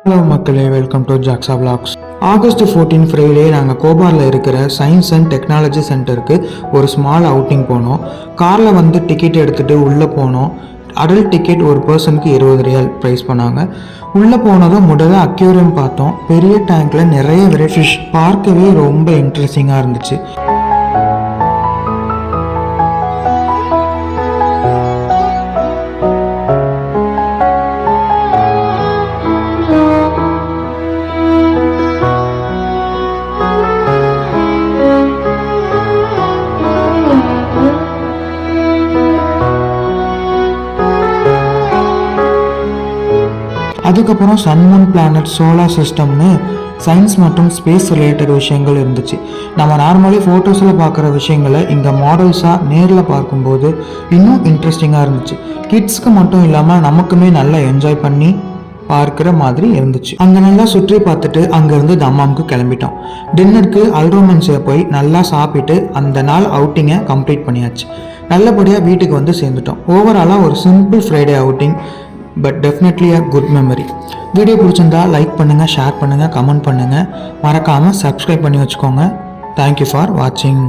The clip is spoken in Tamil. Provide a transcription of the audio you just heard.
ஹலோ மக்களே, welcome to JAXA vlogs. August 14 Friday நாங்கள் கோபாரில் இருக்கிற சயின்ஸ் அண்ட் டெக்னாலஜி சென்டருக்கு ஒரு ஸ்மால் அவுட்டிங் போனோம். காரில் டிக்கெட் எடுத்துகிட்டு உள்ளே போனோம். அடல்ட் டிக்கெட் ஒரு பர்சனுக்கு 20 ரியால் ப்ரைஸ் பண்ணாங்க. உள்ளே போனதும் முதல்ல அக்யூரியம் பார்த்தோம். பெரிய டேங்க்கில் நிறைய வெரைட்டி ஃபிஷ் பார்க்கவே ரொம்ப இன்ட்ரெஸ்டிங்காக இருந்துச்சு. அதுக்கப்புறம் சன்மூன் பிளானட், சோலார் சிஸ்டம்னு சயின்ஸ் மற்றும் ஸ்பேஸ் ரிலேட்டட் விஷயங்கள் இருந்துச்சு. நம்ம நார்மலி ஃபோட்டோஸில் பார்க்குற விஷயங்களை இங்கே மாடல்ஸாக நேரில் பார்க்கும்போது இன்னும் இன்ட்ரெஸ்டிங்காக இருந்துச்சு. கிட்ஸ்க்கு மட்டும் இல்லாமல் நமக்குமே நல்லா என்ஜாய் பண்ணி பார்க்குற மாதிரி இருந்துச்சு. அங்கே நல்லா சுற்றி பார்த்துட்டு அங்கேருந்து தம்மாமுக்கு கிளம்பிட்டோம். டின்னருக்கு அல்ரோமன்ஸில் போய் நல்லா சாப்பிட்டு அந்த நாள் அவுட்டிங்கை கம்ப்ளீட் பண்ணியாச்சு. நல்லபடியாக வீட்டுக்கு சேர்ந்துட்டோம். ஓவராலாக ஒரு simple Friday outing, but definitely a good memory. Video பிடிச்சிருந்தா லைக் பண்ணுங்கள், ஷேர் பண்ணுங்கள், கமெண்ட் பண்ணுங்கள். மறக்காமல் சப்ஸ்கிரைப் பண்ணி வச்சுக்கோங்க. தேங்க்யூ ஃபார் வாட்சிங்.